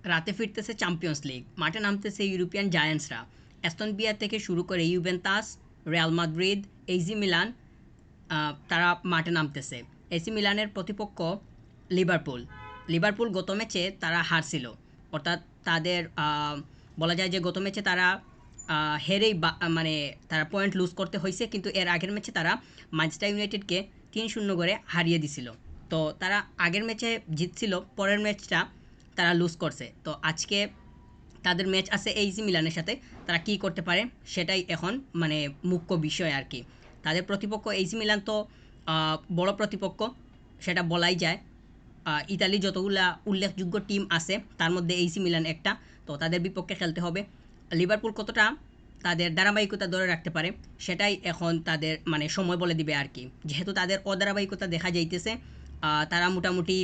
রাতে ফিরতেছে champions league, মাঠে নামতেছে ইউরোপিয়ান জায়ান্টসরা। অ্যাস্টন ভিলা থেকে শুরু করে Juventus, Real Madrid, AC Milan, তারা মাঠে নামতেছে। এসি মিলানের প্রতিপক্ষ লিভারপুল। লিভারপুল গত ম্যাচে তারা হারছিল, অর্থাৎ তাদের বলা যায় যে গত ম্যাচে তারা হেরেই মানে তারা পয়েন্ট লুজ করতে হয়েছে, কিন্তু এর আগের ম্যাচে তারা ম্যানচেস্টার ইউনাইটেডকে 3-0 করে হারিয়ে দিছিল। তো তারা আগের ম্যাচে জিতছিল, পরের ম্যাচটা তারা লুজ করছে। তো আজকে তাদের ম্যাচ আছে এইসি মিলানের সাথে। তারা কি করতে পারে সেটাই এখন মানে মুখ্য বিষয় আর কি। তাদের প্রতিপক্ষ এইসি মিলান তো বড় প্রতিপক্ষ, সেটা বলাই যায়। ইতালির যতগুলা উল্লেখযোগ্য টিম আছে তার মধ্যে এইসি মিলান একটা। তো তাদের বিপক্ষে খেলতে হবে। লিভারপুল কতটা তাদের ধারাবাহিকতা ধরে রাখতে পারে সেটাই এখন তাদের মানে সময় বলে দিবে আর কি। যেহেতু তাদের অধারাবাহিকতা দেখা যাইতেছে, তারা মোটামুটি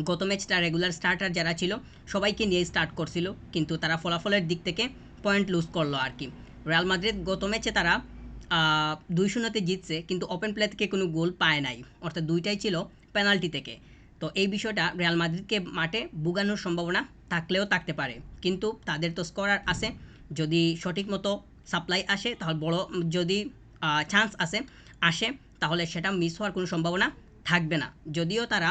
গত ম্যাচটা রেগুলার স্টার্টার যারা ছিল সবাইকে নিয়ে স্টার্ট করছিল, কিন্তু তারা ফলাফলের দিক থেকে পয়েন্ট লুজ করলো আর কি। রিয়াল মাদ্রিদ গত ম্যাচে তারা 2-0 জিতছে, কিন্তু ওপেন প্লে থেকে কোনো গোল পায় নাই, অর্থাৎ দুইটাই ছিল পেনাল্টি থেকে। তো এই বিষয়টা রিয়াল মাদ্রিদকে মাঠে বুগানোর সম্ভাবনা থাকলেও থাকতে পারে, কিন্তু তাদের তো স্কোরার আছে। যদি সঠিক মতো সাপ্লাই আসে তাহলে বড়, যদি চান্স আসে তাহলে সেটা মিস হওয়ার কোনো সম্ভাবনা থাকবে না। যদিও তারা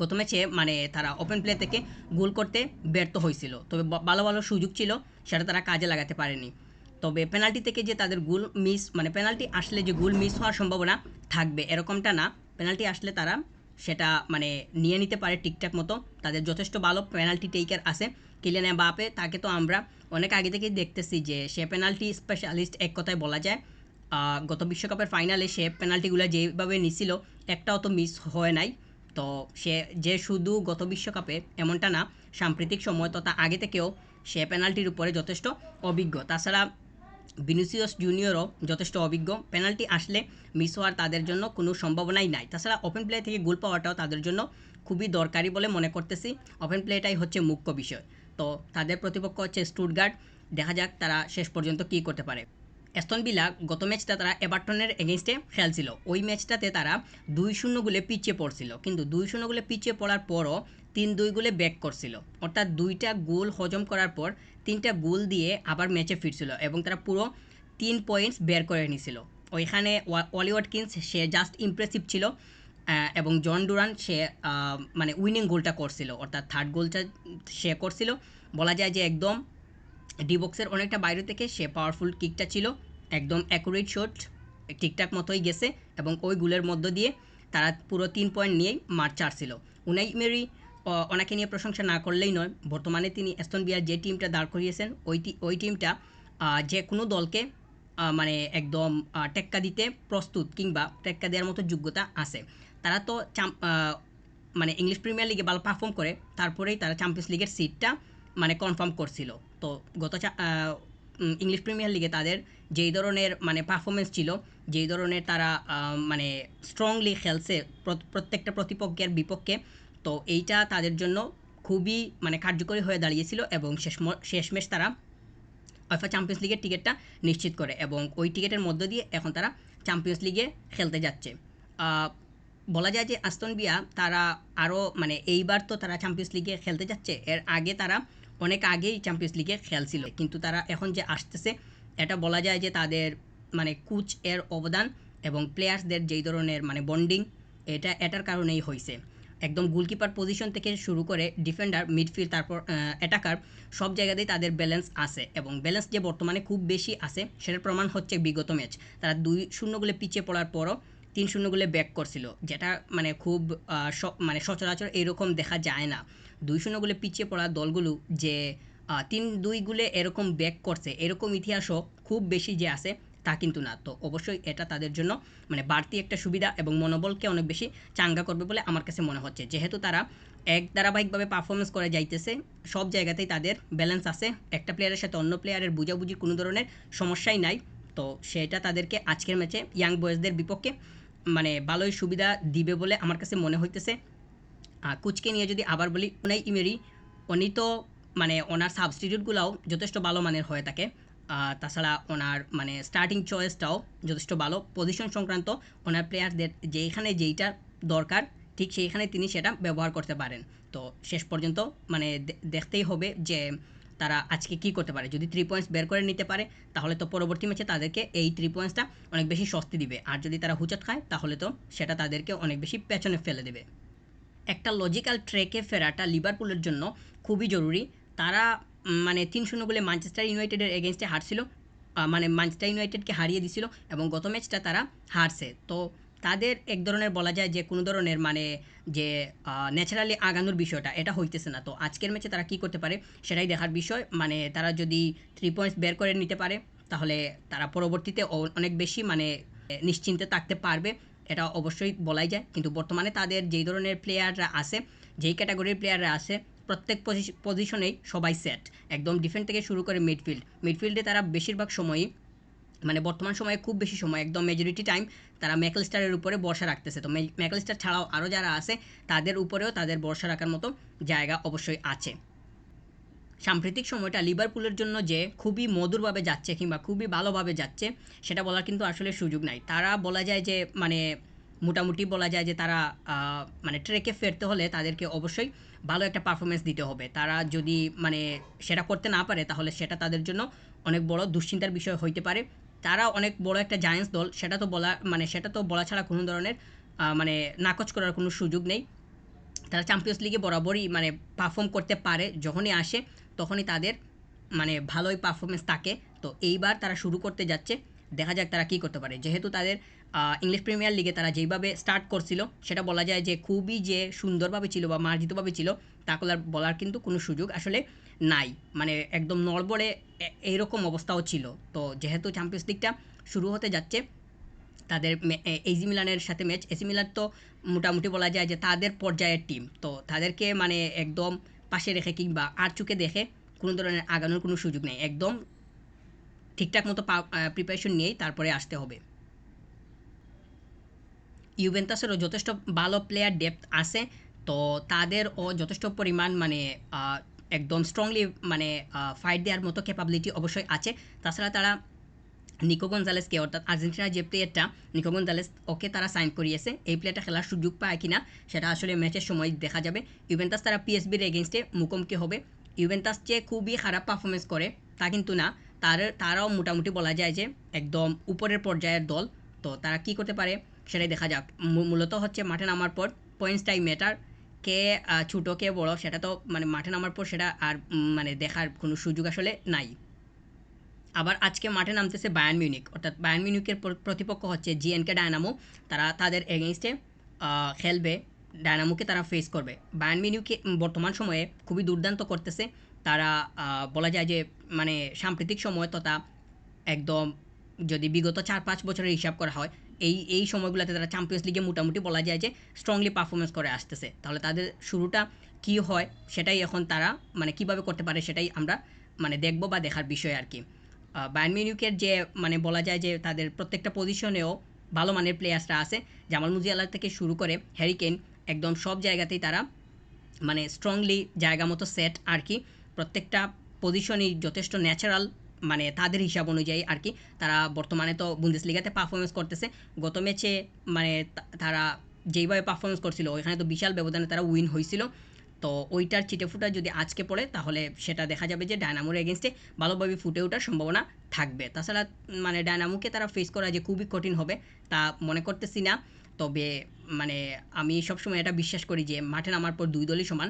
গত ম্যাচে মানে তারা ওপেন প্লে থেকে গোল করতে ব্যর্থ হয়েছিল, তবে ভালো ভালো সুযোগ ছিল, সেটা তারা কাজে লাগাতে পারেনি। তবে পেনাল্টি থেকে যে তাদের গোল মিস, মানে পেনাল্টি আসলে যে গোল মিস হওয়ার সম্ভাবনা থাকবে এরকমটা না। পেনাল্টি আসলে তারা সেটা মানে নিয়ে নিতে পারে ঠিকঠাক মতো। তাদের যথেষ্ট ভালো পেনাল্টি টেকার আছে। কিলিয়ান এমবাপ্পে, তাকে তো আমরা অনেক আগে থেকেই দেখতেছি যে সে পেনাল্টি স্পেশালিস্ট এক কথায় বলা যায়। গত বিশ্বকাপের ফাইনালে সে পেনাল্টিগুলো যেভাবে নিছিল একটাও তো মিস হয় নাই। তো সে যে শুধু গত বিশ্বকাপে এমনটা না, সাম্প্রতিক সময় তথা আগে থেকেও সে পেনাল্টির উপরে যথেষ্ট অভিজ্ঞ। তাছাড়া ভিনিসিয়াস জুনিয়রও যথেষ্ট অভিজ্ঞ। পেনাল্টি আসলে মিস হওয়ার তাদের জন্য কোনো সম্ভাবনাই নাই। তাছাড়া ওপেন প্লে থেকে গোল পাওয়াটাও তাদের জন্য খুবই দরকারি বলে মনে করতেছি। ওপেন প্লেটাই হচ্ছে মুখ্য বিষয়। তো তাদের প্রতিপক্ষ হচ্ছে স্টুটগার্ট। দেখা যাক তারা শেষ পর্যন্ত কী করতে পারে। অ্যাস্টন ভিলা গত ম্যাচটা তারা এভারটনের এগেনস্টে খেলছিল, ওই ম্যাচটাতে তারা 2-0 গোলে পিছিয়ে পড়ছিল, কিন্তু 2-0 গোলে পিছিয়ে পড়ার পরও 3-2 গোলে ব্যাক করছিল, অর্থাৎ দুইটা গোল হজম করার পর তিনটা গোল দিয়ে আবার ম্যাচে ফিরছিল এবং তারা পুরো 3 পয়েন্টস বের করে নিয়েছিল। ওইখানে অলি ওয়াটকিন্স সে জাস্ট ইমপ্রেসিভ ছিল, এবং জন ডুরান সে মানে উইনিং গোলটা করছিল, অর্থাৎ থার্ড গোলটা সে করছিল। বলা যায় যে একদম ডি বক্সের অনেকটা বাইরে থেকে সে পাওয়ারফুল কিকটা ছিল, একদম অ্যাকুরেট শট, ঠিকঠাক মতোই গেছে এবং ওই গোলের মধ্য দিয়ে তারা পুরো 3 পয়েন্ট নিয়েই মাঠ ছাড়ছিল। উনাই মেরি ওনাকে নিয়ে প্রশংসা না করলেই নয়, বর্তমানে তিনি অ্যাস্টন ভিলার যে টিমটা দাঁড় করিয়েছেন ওই টিমটা যে কোনো দলকে মানে একদম টেক্কা দিতে প্রস্তুত, কিংবা টেক্কা দেওয়ার মতো যোগ্যতা আছে। তারা তো মানে ইংলিশ প্রিমিয়ার লিগে ভালো পারফর্ম করে তারপরেই তারা চ্যাম্পিয়ন্স লিগের সিটটা মানে কনফার্ম করছিল। তো গত ইংলিশ প্রিমিয়ার লিগে তাদের যেই ধরনের মানে পারফরমেন্স ছিল, যেই ধরনের তারা মানে স্ট্রংলি খেলছে প্রত্যেকটা প্রতিপক্ষের বিপক্ষে, তো এইটা তাদের জন্য খুবই মানে কার্যকরী হয়ে দাঁড়িয়েছিল এবং শেষমেশ তারা উয়েফা চ্যাম্পিয়ন্স লিগের টিকিটটা নিশ্চিত করে এবং ওই টিকিটের মধ্য দিয়ে এখন তারা চ্যাম্পিয়ন্স লিগে খেলতে যাচ্ছে। আহ, বলা যায় যে আস্তন ভিলা তারা আরও মানে এইবার তো তারা চ্যাম্পিয়ন্স লিগে খেলতে যাচ্ছে, এর আগে তারা অনেক আগেই চ্যাম্পিয়ন্স লিগে খেলছিল, কিন্তু তারা এখন যে আসতেছে এটা বলা যায় যে তাদের মানে কোচ এর অবদান এবং প্লেয়ার্সদের যেই ধরনের মানে বন্ডিং, এটার কারণেই হয়েছে। একদম গোলকিপার পজিশন থেকে শুরু করে ডিফেন্ডার, মিডফিল্ড, তারপর অ্যাটাকার, সব জায়গাতেই তাদের ব্যালেন্স আছে এবং ব্যালেন্স যে বর্তমানে খুব বেশি আছে সেটার প্রমাণ হচ্ছে বিগত ম্যাচ। তারা 2-0 গোলে পিছিয়ে পড়ার পরও 3-0 গোলে ব্যাক করছিল, যেটা মানে খুব মানে সচরাচর এরকম দেখা যায় না। 2-0 গোলে পিছিয়ে পড়া দলগুলো যে 3-2 গোলে এরকম ব্যাক করছে এরকম ইতিহাসও খুব বেশি যে আছে তা কিন্তু না। তো অবশ্যই এটা তাদের জন্য মানে বাড়তি একটা সুবিধা এবং মনোবলকে অনেক বেশি চাঙ্গা করবে বলে আমার কাছে মনে হচ্ছে, যেহেতু তারা এক ধারাবাহিকভাবে পারফরমেন্স করে যাইতেছে, সব জায়গাতেই তাদের ব্যালেন্স আছে, একটা প্লেয়ারের সাথে অন্য প্লেয়ারের বুঝাবুঝির কোনো ধরনের সমস্যাই নাই। তো সেটা তাদেরকে আজকের ম্যাচে ইয়াং বয়েজদের বিপক্ষে মানে ভালোই সুবিধা দিবে বলে আমার কাছে মনে হইতেছে। কোচকে নিয়ে যদি আবার বলি, উনাই ইমেরি, উনি তো মানে ওনার সাবস্টিটিউটগুলোও যথেষ্ট ভালো মানের হয়ে থাকে। তাছাড়া ওনার মানে স্টার্টিং চয়েসটাও যথেষ্ট ভালো, পজিশন সংক্রান্ত ওনার প্লেয়ারদের যেখানে যেইটা দরকার ঠিক সেইখানে তিনি সেটা ব্যবহার করতে পারেন। তো শেষ পর্যন্ত মানে দেখতেই হবে যে তারা আজকে কি করতে পারে। যদি 3 পয়েন্টস বের করে নিতে পারে তাহলে তো পরবর্তী ম্যাচে তাদেরকে এই 3 পয়েন্টসটা অনেক বেশি স্বস্তি দিবে। আর যদি তারা হুঁচট খায় তাহলে তো সেটা তাদেরকে অনেক বেশি পেছনে ফেলে দেবে। একটা লজিক্যাল ট্র্যাকে ফেরাটা লিভারপুলের জন্য খুবই জরুরি। তারা মানে 3-0 গোলে ম্যানচেস্টার ইউনাইটেডের এগেইনস্টে হারছিল। মানে ম্যানচেস্টার ইউনাইটেডকে হারিয়ে দিছিল এবং গত ম্যাচটা তারা হারছে। তো তাদের এক ধরনের বলা যায় যে কোনো ধরনের মানে যে ন্যাচারালি আগানোর বিষয়টা এটা হইতেছে না। তো আজকের ম্যাচে তারা কি করতে পারে সেটাই দেখার বিষয়। মানে তারা যদি 3 পয়েন্টস বের করে নিতে পারে তাহলে তারা পরবর্তীতে অনেক বেশি মানে নিশ্চিন্তে থাকতে পারবে। এটা অবশ্যই বলাই যায়। কিন্তু বর্তমানে তাদের যেই ধরনের প্লেয়াররা আছে, যেই ক্যাটাগরির প্লেয়াররা আছে, প্রত্যেক পজিশনেই সবাই সেট। একদম ডিফেন্স থেকে শুরু করে মিডফিল্ডে তারা বেশিরভাগ সময়ই মানে বর্তমান সময়ে খুব বেশি সময় একদম মেজরিটি টাইম তারা ম্যাকঅ্যালিস্টারের উপরে ভরসা রাখতেছে। তো ম্যাকঅ্যালিস্টার ছাড়াও আরও যারা আছে তাদের উপরেও তাদের ভরসা রাখার মতো জায়গা অবশ্যই আছে। সাম্প্রতিক সময়টা লিভারপুলের জন্য যে খুবই মধুরভাবে যাচ্ছে কিংবা খুবই ভালোভাবে যাচ্ছে সেটা বলার কিন্তু আসলে সুযোগ নাই। তারা বলা যায় যে মানে মোটামুটি বলা যায় যে তারা মানে ট্রেকে ফেরতে হলে তাদেরকে অবশ্যই ভালো একটা পারফরমেন্স দিতে হবে। তারা যদি মানে সেটা করতে না পারে তাহলে সেটা তাদের জন্য অনেক বড় দুশ্চিন্তার বিষয় হইতে পারে। তারা অনেক বড় একটা জায়ান্টস দল, সেটা তো বলা মানে সেটা তো বলা ছাড়া কোনো ধরনের মানে নাকচ করার কোনো সুযোগ নেই। তারা চ্যাম্পিয়ন্স লিগে বরাবরই মানে পারফর্ম করতে পারে, যখনই আসে তখনই তাদের মানে ভালোই পারফরমেন্স থাকে। তো এইবার তারা শুরু করতে যাচ্ছে, দেখা যাক তারা কী করতে পারে। যেহেতু তাদের ইংলিশ প্রিমিয়ার লিগে তারা যেইভাবে স্টার্ট করছিল সেটা বলা যায় যে খুবই যে সুন্দরভাবে ছিল বা মার্জিতভাবে ছিল তা বলার কিন্তু কোনো সুযোগ আসলে নাই। মানে একদম নড়বড়ে এইরকম অবস্থাও ছিল। তো যেহেতু চ্যাম্পিয়ন্স লিগটা শুরু হতে যাচ্ছে, তাদের এসি মিলানের সাথে ম্যাচ। এসি মিলান তো মোটামুটি বলা যায় যে তাদের পর্যায়ের টিম। তো তাদেরকে মানে একদম পাশে রেখে কিংবা আর চোখে দেখে কোনো ধরনের আগানোর কোনো সুযোগ নেই। একদম ঠিকঠাক মতো প্রিপারেশন নিয়েই তারপরে আসতে হবে। ইউভেন্টাসেরও যথেষ্ট ভালো প্লেয়ার ডেপথ আছে। তো তাদেরও যথেষ্ট পরিমাণ মানে একদম স্ট্রংলি মানে ফাইট দেওয়ার মতো ক্যাপাবিলিটি অবশ্যই আছে। তাছাড়া তারা নিকো গঞ্জালেসকে অর্থাৎ আর্জেন্টিনার যে প্লেয়ারটা নিকো গঞ্জালেস ওকে তারা সাইন করিয়েছে। এই প্লেয়ারটা খেলার সুযোগ পায় কিনা সেটা আসলে ম্যাচের সময় দেখা যাবে। ইউভেন্টাস তারা পিএসবির এগেনস্টে মুখোমুখি হবে। ইউভেন্টাস যে খুবই খারাপ পারফরমেন্স করে তা কিন্তু না, তারাও মোটামুটি বলা যায় যে একদম উপরের পর্যায়ের দল। তো তারা কি করতে পারে সেটাই দেখা যাক। মূলত হচ্ছে মাঠে নামার পর পয়েন্টসটাই ম্যাটার। কে ছোটো কে বড় সেটা তো মানে মাঠে নামার পর সেটা আর মানে দেখার কোনো সুযোগ আসলে নাই। আবার আজকে মাঠে নামতেছে বায়ার্ন মিউনিক, অর্থাৎ বায়ার্ন মিউনিকের প্রতিপক্ষ হচ্ছে জিএনকে ডায়নামো। তারা তাদের এগেইনস্টে খেলবে, ডায়নামোকে তারা ফেস করবে। বায়ার্ন মিউনিকে বর্তমান সময়ে খুবই দুর্দান্ত করতেছে। তারা বলা যায় যে মানে সাম্প্রতিক সময় তথা একদম যদি বিগত 4-5 বছরের হিসাব করা হয় এই সময়গুলোতে তারা চ্যাম্পিয়ন্স লিগে মোটামুটি বলা যায় যে স্ট্রংলি পারফরমেন্স করে আসতেছে। তাহলে তাদের শুরুটা কী হয় সেটাই এখন তারা মানে কিভাবে করতে পারে সেটাই আমরা মানে দেখব বা দেখার বিষয় আর কি। বায়ার্ন মিউনিখের যে মানে বলা যায় যে তাদের প্রত্যেকটা পজিশনেও ভালো মানের প্লেয়ার্সরা আছে। জামাল মুজিয়ালা থেকে শুরু করে হ্যারি কেইন একদম সব জায়গাতেই তারা মানে স্ট্রংলি জায়গা মতো সেট আর কি। প্রত্যেকটা পজিশনই যথেষ্ট ন্যাচারাল মানে তাদের হিসাব অনুযায়ী আর কি। তারা বর্তমানে তো বুন্দেসলিগাতে পারফরমেন্স করতেছে। গত ম্যাচে মানে তারা যেইভাবে পারফরমেন্স করছিল ওইখানে তো বিশাল ব্যবধানে তারা উইন হয়েছিল। তো ওইটার চিটেফুটা যদি আজকে পড়ে তাহলে সেটা দেখা যাবে যে ডায়নামোর এগেনস্টে ভালোভাবে ফুটে ওঠার সম্ভাবনা থাকবে। তাছাড়া মানে ডায়নামোকে তারা ফেস করা যে খুবই কঠিন হবে তা মনে করতেছি না। তবে মানে আমি সবসময় এটা বিশ্বাস করি যে মাঠে নামার পর দুই দলই সমান।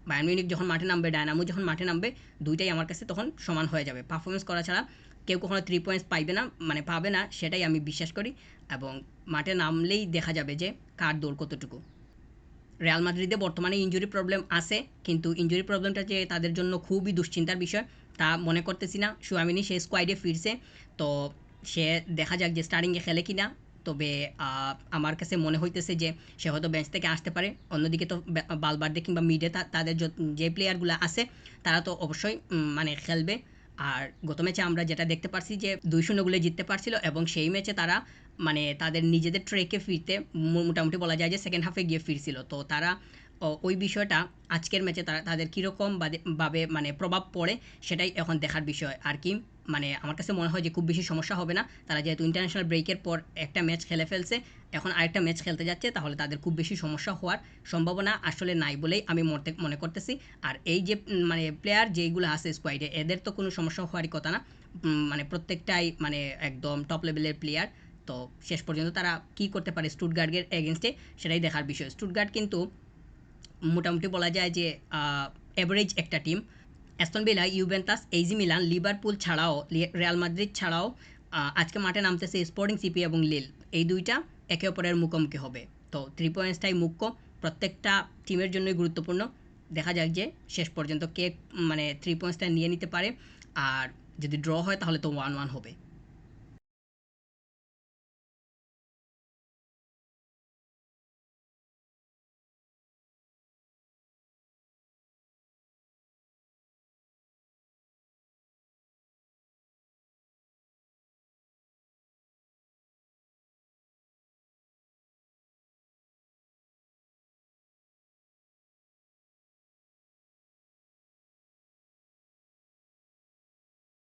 বায়ার্ন মিউনিখ যখন মাঠে নামবে, ডায়নামো যখন মাঠে নামবে, দুইটাই আমার কাছে তখন সমান হয়ে যাবে। পারফরমেন্স করা ছাড়া কেউ কখনো 3 পয়েন্টস পাইবে না, মানে পাবে না, সেটাই আমি বিশ্বাস করি। এবং মাঠে নামলেই দেখা যাবে যে কার দৌড় কতটুকু। রিয়াল মাদ্রিদে বর্তমানে ইনজুরি প্রবলেম আছে, কিন্তু ইনজুরি প্রবলেমটা যে তাদের জন্য খুবই দুশ্চিন্তার বিষয় তা মনে করতেছি না। চুয়ামিনি সে স্কোয়াডে ফিরছে, তো সে দেখা যাক যে স্টার্টিংয়ে খেলে কিনা। তবে আমার কাছে মনে হইতেছে যে সে হয়তো বেঞ্চ থেকে আসতে পারে। অন্যদিকে তো বালবার্দে কিংবা মিডে তাদের যে প্লেয়ারগুলো আছে তারা তো অবশ্যই মানে খেলবে। আর গত ম্যাচে আমরা যেটা দেখতে পারছি যে 2-0 গোলে জিততে পারছিল এবং সেই ম্যাচে তারা মানে তাদের নিজেদের ট্রেকে ফিরতে মোটামুটি বলা যায় যে সেকেন্ড হাফে গিয়ে ফিরছিল। তো তারা ওই বিষয়টা আজকের ম্যাচে তাদের কীরকম ভাবে মানে প্রভাব পড়ে সেটাই এখন দেখার বিষয় আর কি। মানে আমার কাছে মনে হয় যে খুব বেশি সমস্যা হবে না। তারা যেহেতু ইন্টারন্যাশনাল ব্রেকের পর একটা ম্যাচ খেলে ফেলছে এখন আরেকটা ম্যাচ খেলতে যাচ্ছে, তাহলে তাদের খুব বেশি সমস্যা হওয়ার সম্ভাবনা আসলে নাই বলেই আমি মনে করতেছি। আর এই যে মানে প্লেয়ার যেইগুলো আছে স্কোয়াডে, এদের তো কোনো সমস্যা হওয়ারই কথা না। মানে প্রত্যেকটাই মানে একদম টপ লেভেলের প্লেয়ার। তো শেষ পর্যন্ত তারা কি করতে পারে স্টুটগার্টের এগেনস্টে, সেটাই দেখার বিষয়। স্টুটগার্ট কিন্তু মোটামুটি বলা যায় যে অ্যাভারেজ একটা team. Aston villa, Juventus, AC Milan, Liverpool ছাড়াও, রিয়াল মাদ্রিদ ছাড়াও আজকে মাঠে নামতেছে স্পোর্টিং সিপি এবং লিল। এই দুইটা একে অপরের মুখোমুখি হবে। তো 3 পয়েন্টসটাই মুখ্য, প্রত্যেকটা টিমের জন্যই গুরুত্বপূর্ণ। দেখা যাক যে শেষ পর্যন্ত কে মানে 3 পয়েন্টসটা নিয়ে নিতে পারে। আর যদি ড্র হয় তাহলে তো 1-1 হবে।